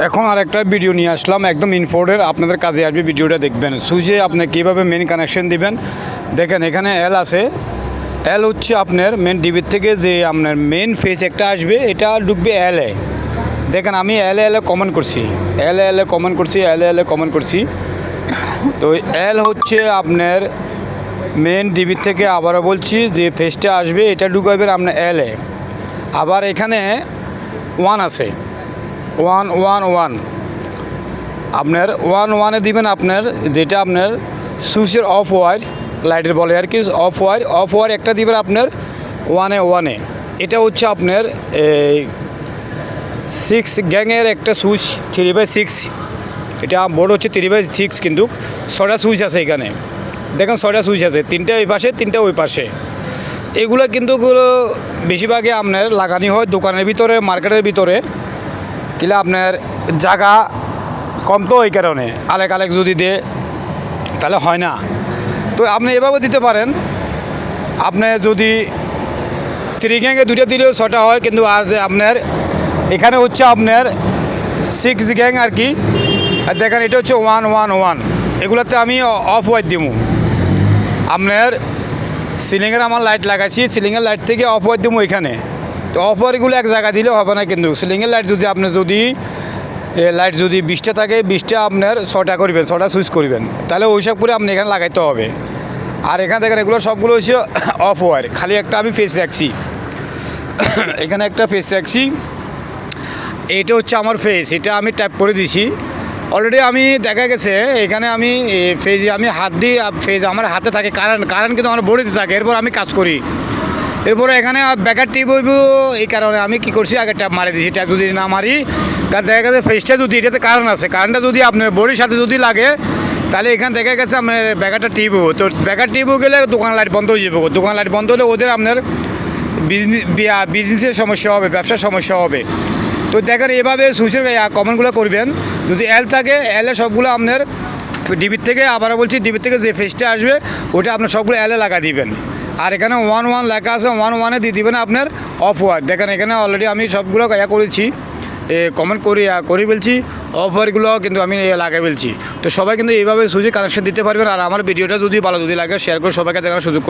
এখন আরেকটা ভিডিও নিয়ে আসলাম একদম ইম্পর্টেন্ট, আপনাদের কাজে আসবে, ভিডিওটা দেখবেন। সুইচে আপনি কীভাবে মেন কানেকশন দিবেন দেখেন, এখানে এল আছে। এল হচ্ছে আপনার মেন ডিবির থেকে যে আপনার মেন ফেস একটা আসবে, এটা ঢুকবে এল এ। দেখেন আমি এল এ কমেন্ট করছি, এল এ কমেন্ট করছি, এল এ কমেন্ট করছি। তো এল হচ্ছে আপনার মেন ডিবির থেকে, আবারও বলছি যে ফেসটা আসবে এটা ঢুকাবেন আপনার এল এ। আবার এখানে ওয়ান আছে, ওয়ান ওয়ান ওয়ান আপনার ওয়ান ওয়ানে দিবেন আপনার যেটা আপনার সুইচের অফ ওয়ার, লাইটের বলে আর কি, অফ ওয়ার একটা দিবেন আপনার ওয়ানে। এটা হচ্ছে আপনার এই 6 গ্যাংয়ের একটা সুইচ 3/6, এটা বোর্ড হচ্ছে 3/6, কিন্তু 6টা সুইচ আছে এখানে। দেখেন 6টা সুইচ আছে, 3টা ওই পাশে 3টা ওই পাশে। এগুলো কিন্তু বেশিরভাগই আপনার লাগানি হয় দোকানের ভিতরে, মার্কেটের ভিতরে, কিলে আপনার জায়গা কম, তো এই কারণে আলেক যদি দে তাহলে হয় না। তো আপনি এভাবে দিতে পারেন, আপনি যদি 3 গ্যাংয়ে 2টা দিলেও 6টা হয়, কিন্তু আর যে আপনার এখানে হচ্ছে আপনার 6 গ্যাং আর কি। আর দেখেন এটা হচ্ছে 111, এগুলোতে আমি অফ হোয়াইট দিব। আপনার সিলিংয়ের আমার লাইট লাগাইছি, সিলিংয়ের লাইট থেকে অফ হোয়াইট দিব এখানে। তো অফ হোয়াইটগুলো এক জায়গা দিলেও হবে না, কিন্তু সিলিংয়ের লাইট যদি আপনি লাইট যদি 20টা থাকে, 20টা আপনার 6টা করবেন, 6টা সুইচ করবেন, তাহলে ওই সব করে আপনি এখানে লাগাইতে হবে। আর এখানে দেখেন এগুলো সবগুলো হচ্ছে অফ ওয়ার, খালি একটা আমি ফেস রাখছি, এখানে একটা ফেস রাখছি। এটা হচ্ছে আমার ফেস, এটা আমি ট্যাপ করে দিছি অলরেডি। আমি দেখা গেছে এখানে আমি ফেজে আমি হাত দিই, ফেজ আমার হাতে থাকে, কারেন্ট কিন্তু আমার বডিতে থাকে। এরপর আমি কাজ করি, এরপরে এখানে ব্যাকার টিপ হইব, এই কারণে আমি কী করছি, আগে ট্যাপ মারি দিছি। ট্যাপ যদি না মারি তার দেখা গেছে ফেসটা যদি, এটাতে কারেন্ট আছে, কারেন্টটা যদি আপনার বডির সাথে যদি লাগে, তাহলে এখানে দেখা গেছে আপনার ব্যাকারটা টিপ হবো। তো ব্যাকার টিপ গেলে দোকান লাইট বন্ধ হয়ে যাবে। দোকান লাইট বন্ধ হলে ওদের আপনার বিজনেসের সমস্যা হবে, ব্যবসার সমস্যা হবে। তো দেখেন এভাবে সুইচের কমেন্টগুলো করবেন। যদি এল থাকে, এলে সবগুলো আপনার ডিবির থেকে, আবারও বলছি ডিবির থেকে যে ফেসটা আসবে ওটা আপনার সবগুলো এলে লাগা দিবেন। আর এখানে 1 লেখা আছে, 1 দিয়ে দিবেন আপনার অফ ওয়ার। দেখেন এখানে অলরেডি আমি সবগুলো করেছি, কমেন্ট করি বলছি, অফ ওয়ারগুলো কিন্তু আমি লাগাই বলছি। তো সবাই কিন্তু এইভাবে সুইচে কানেকশন দিতে পারবেন। আর আমার ভিডিওটা যদি ভালো লাগে শেয়ার করে সবাইকে দেখার সুযোগ।